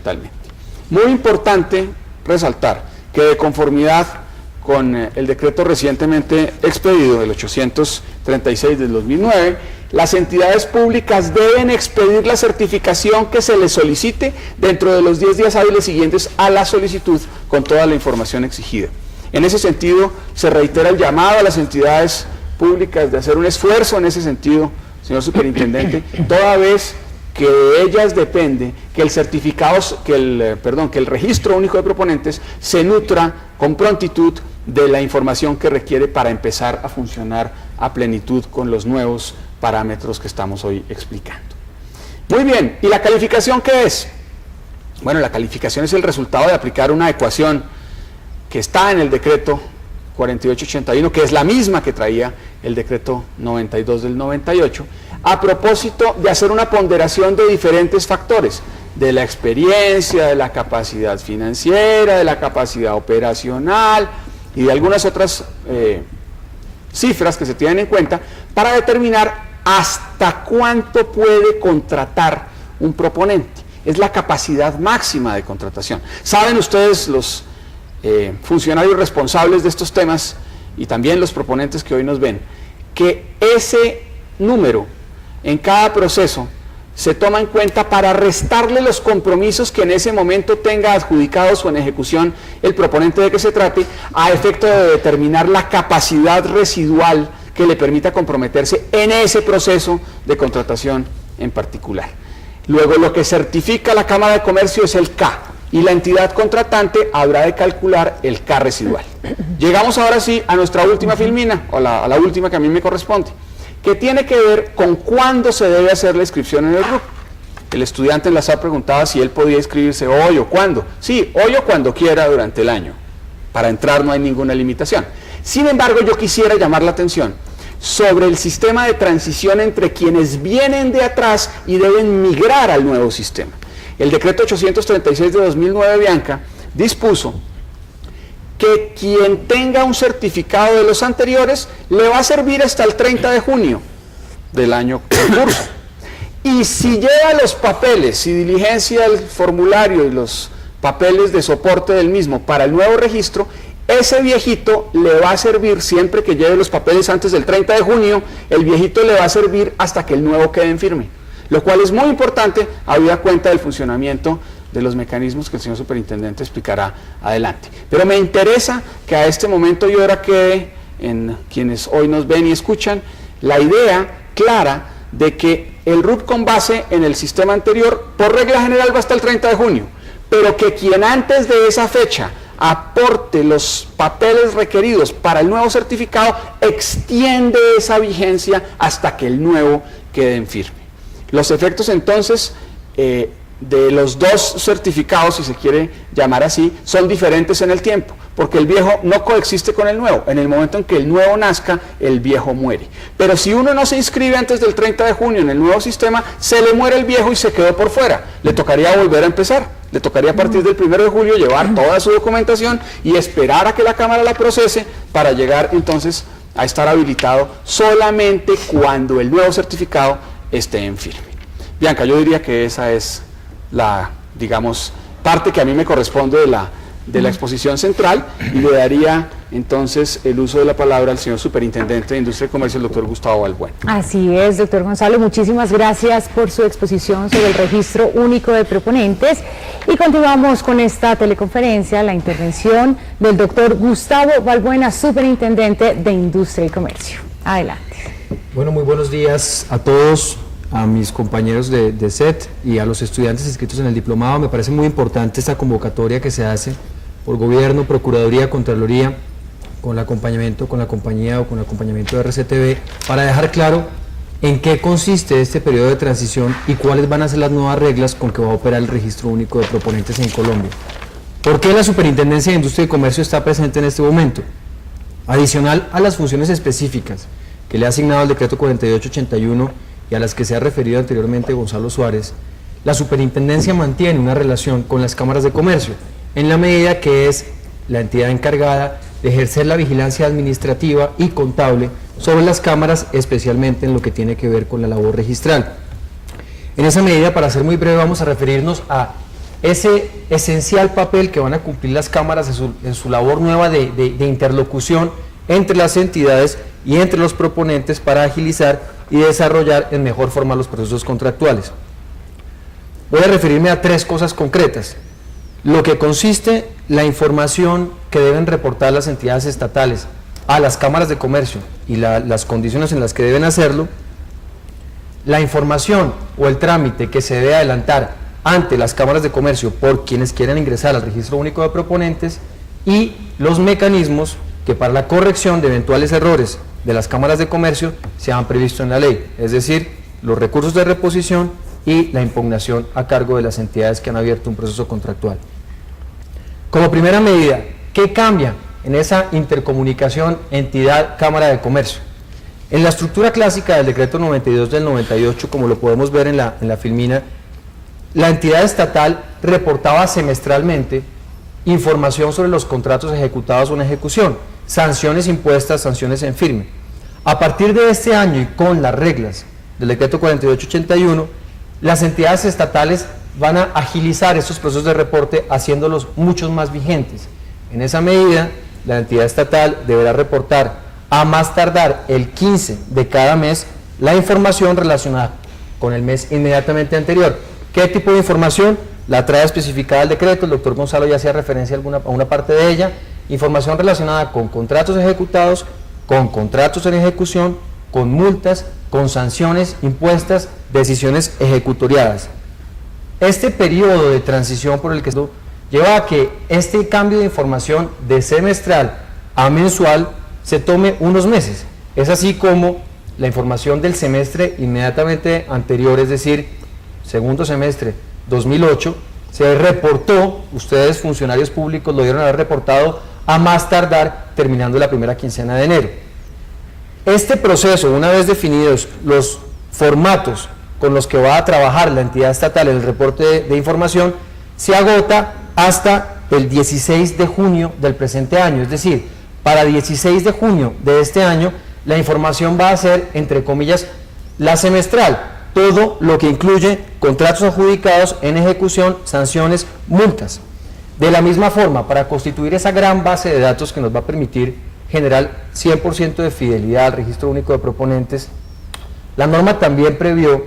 horizontalmente. Muy importante resaltar que de conformidad con el decreto recientemente expedido, el 836 del 2009, las entidades públicas deben expedir la certificación que se les solicite dentro de los 10 días hábiles siguientes a la solicitud con toda la información exigida. En ese sentido, se reitera el llamado a las entidades públicas de hacer un esfuerzo en ese sentido, señor superintendente, toda vez que de ellas depende que el registro único de proponentes se nutra con prontitud de la información que requiere para empezar a funcionar a plenitud con los nuevos parámetros que estamos hoy explicando. Muy bien, ¿y la calificación qué es? Bueno, la calificación es el resultado de aplicar una ecuación que está en el decreto 4881, que es la misma que traía el decreto 92 del 98, a propósito de hacer una ponderación de diferentes factores, de la experiencia, de la capacidad financiera, de la capacidad operacional y de algunas otras cifras que se tienen en cuenta para determinar hasta cuánto puede contratar un proponente. Es la capacidad máxima de contratación. Saben ustedes, los funcionarios responsables de estos temas y también los proponentes que hoy nos ven, que ese número en cada proceso se toma en cuenta para restarle los compromisos que en ese momento tenga adjudicados o en ejecución el proponente de que se trate, a efecto de determinar la capacidad residual que le permita comprometerse en ese proceso de contratación en particular. Luego, lo que certifica la Cámara de Comercio es el K, y la entidad contratante habrá de calcular el K residual. Llegamos ahora sí a nuestra última filmina, o a la última que a mí me corresponde, que tiene que ver con cuándo se debe hacer la inscripción en el RUP. El estudiante en la SAP preguntaba si él podía inscribirse hoy o cuándo. Sí, hoy o cuando quiera durante el año. Para entrar no hay ninguna limitación. Sin embargo, yo quisiera llamar la atención sobre el sistema de transición entre quienes vienen de atrás y deben migrar al nuevo sistema. El decreto 836 de 2009, Bianca, dispuso que quien tenga un certificado de los anteriores le va a servir hasta el 30 de junio del año en curso. Y si lleva los papeles y diligencia el formulario y los papeles de soporte del mismo para el nuevo registro, ese viejito le va a servir siempre que lleve los papeles antes del 30 de junio, el viejito le va a servir hasta que el nuevo quede en firme. Lo cual es muy importante, habida cuenta del funcionamiento de los mecanismos que el señor superintendente explicará adelante. Pero me interesa que a este momento y hora quede en quienes hoy nos ven y escuchan la idea clara de que el RUP con base en el sistema anterior, por regla general va hasta el 30 de junio, pero que quien antes de esa fecha aporte los papeles requeridos para el nuevo certificado, extiende esa vigencia hasta que el nuevo quede en firme. Los efectos entonces de los dos certificados, si se quiere llamar así, son diferentes en el tiempo, porque el viejo no coexiste con el nuevo. En el momento en que el nuevo nazca, el viejo muere. Pero si uno no se inscribe antes del 30 de junio en el nuevo sistema, se le muere el viejo y se quedó por fuera. Le tocaría volver a empezar. Le tocaría a partir del 1 de julio llevar toda su documentación y esperar a que la Cámara la procese para llegar entonces a estar habilitado solamente cuando el nuevo certificado esté en firme. Bianca, yo diría que esa es la, digamos, parte que a mí me corresponde de la exposición central, y le daría entonces el uso de la palabra al señor superintendente de Industria y Comercio, el doctor Gustavo Balbuena. Así es, doctor Gonzalo, muchísimas gracias por su exposición sobre el registro único de proponentes, y continuamos con esta teleconferencia, la intervención del doctor Gustavo Balbuena, superintendente de Industria y Comercio. Adelante. Bueno, muy buenos días a todos, a mis compañeros de SET y a los estudiantes inscritos en el diplomado. Me parece muy importante esta convocatoria que se hace por Gobierno, Procuraduría, Contraloría, con el acompañamiento, con la compañía o con el acompañamiento de RCTV, para dejar claro en qué consiste este periodo de transición y cuáles van a ser las nuevas reglas con que va a operar el registro único de proponentes en Colombia. ¿Por qué la Superintendencia de Industria y Comercio está presente en este momento? Adicional a las funciones específicas que le ha asignado el decreto 4881 y a las que se ha referido anteriormente Gonzalo Suárez, la Superintendencia mantiene una relación con las cámaras de comercio, en la medida que es la entidad encargada de ejercer la vigilancia administrativa y contable sobre las cámaras, especialmente en lo que tiene que ver con la labor registral. En esa medida, para ser muy breve, vamos a referirnos a ese esencial papel que van a cumplir las cámaras en su labor nueva de interlocución entre las entidades y entre los proponentes para agilizar y desarrollar en mejor forma los procesos contractuales. Voy a referirme a 3 cosas concretas. Lo que consiste la información que deben reportar las entidades estatales a las cámaras de comercio y las condiciones en las que deben hacerlo, la información o el trámite que se debe adelantar ante las cámaras de comercio por quienes quieren ingresar al Registro Único de Proponentes y los mecanismos que para la corrección de eventuales errores de las cámaras de comercio se han previsto en la ley, es decir, los recursos de reposición y la impugnación a cargo de las entidades que han abierto un proceso contractual. Como primera medida, ¿qué cambia en esa intercomunicación entidad-cámara de comercio? En la estructura clásica del decreto 92 del 98, como lo podemos ver en la filmina, la entidad estatal reportaba semestralmente información sobre los contratos ejecutados o en ejecución, sanciones impuestas, sanciones en firme. A partir de este año y con las reglas del decreto 4881, las entidades estatales van a agilizar estos procesos de reporte haciéndolos muchos más vigentes. En esa medida, la entidad estatal deberá reportar a más tardar el 15 de cada mes la información relacionada con el mes inmediatamente anterior. ¿Qué tipo de información? La trae especificada el decreto, el doctor Gonzalo ya hacía referencia a una parte de ella, información relacionada con contratos ejecutados, con contratos en ejecución, con multas, con sanciones impuestas, decisiones ejecutoriadas. Este periodo de transición por el que esto lleva a que este cambio de información de semestral a mensual se tome unos meses. Es así como la información del semestre inmediatamente anterior, es decir, segundo semestre 2008, se reportó, ustedes funcionarios públicos lo dieron a haber reportado a más tardar terminando la primera quincena de enero. Este proceso, una vez definidos los formatos con los que va a trabajar la entidad estatal en el reporte de información, se agota hasta el 16 de junio del presente año, es decir, para 16 de junio de este año, la información va a ser, entre comillas, la semestral, todo lo que incluye contratos adjudicados en ejecución, sanciones, multas. De la misma forma, para constituir esa gran base de datos que nos va a permitir generar 100% de fidelidad al Registro Único de Proponentes, la norma también previó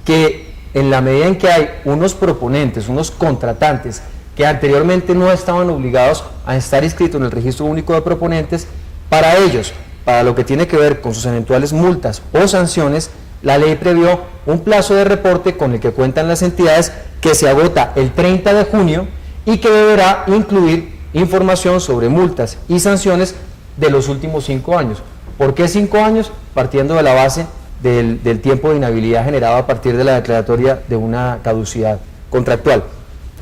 que en la medida en que hay unos proponentes, unos contratantes que anteriormente no estaban obligados a estar inscritos en el Registro Único de Proponentes, para ellos, para lo que tiene que ver con sus eventuales multas o sanciones, la ley previó un plazo de reporte con el que cuentan las entidades que se agota el 30 de junio y que deberá incluir información sobre multas y sanciones de los últimos 5 años. ¿Por qué 5 años? Partiendo de la base del tiempo de inhabilidad generado a partir de la declaratoria de una caducidad contractual.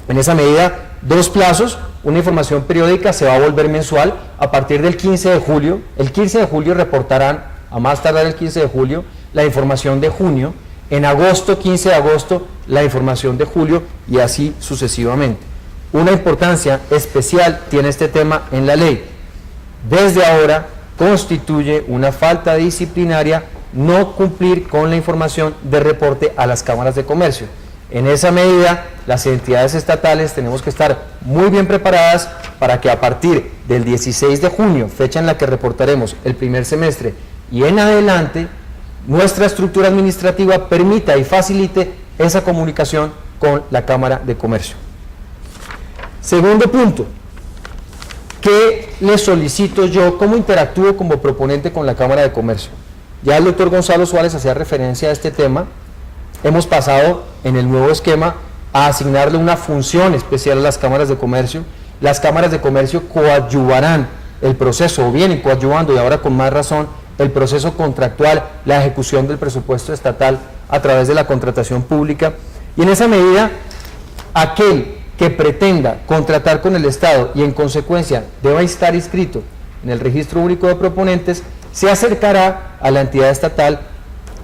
En esa medida, 2 plazos, una información periódica se va a volver mensual a partir del 15 de julio. El 15 de julio reportarán, a más tardar el 15 de julio, la información de junio, en agosto, 15 de agosto, la información de julio y así sucesivamente. Una importancia especial tiene este tema en la ley. Desde ahora constituye una falta disciplinaria no cumplir con la información de reporte a las cámaras de comercio. En esa medida, las entidades estatales tenemos que estar muy bien preparadas para que a partir del 16 de junio, fecha en la que reportaremos el primer semestre, y en adelante, nuestra estructura administrativa permita y facilite esa comunicación con la Cámara de Comercio. Segundo punto, ¿qué le solicito yo? ¿Cómo interactúo como proponente con la Cámara de Comercio? Ya el doctor Gonzalo Suárez hacía referencia a este tema. Hemos pasado en el nuevo esquema a asignarle una función especial a las cámaras de comercio. Las cámaras de comercio coadyuvarán el proceso, o vienen coadyuvando, y ahora con más razón, el proceso contractual, la ejecución del presupuesto estatal a través de la contratación pública. Y en esa medida, aquel que pretenda contratar con el Estado y en consecuencia deba estar inscrito en el Registro Único de Proponentes, se acercará a la entidad estatal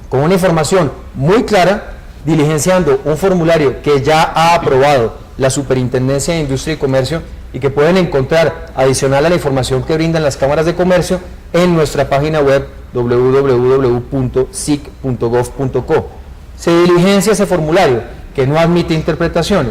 con una información muy clara, diligenciando un formulario que ya ha aprobado la Superintendencia de Industria y Comercio y que pueden encontrar adicional a la información que brindan las cámaras de comercio en nuestra página web www.sic.gov.co. Se diligencia ese formulario que no admite interpretaciones.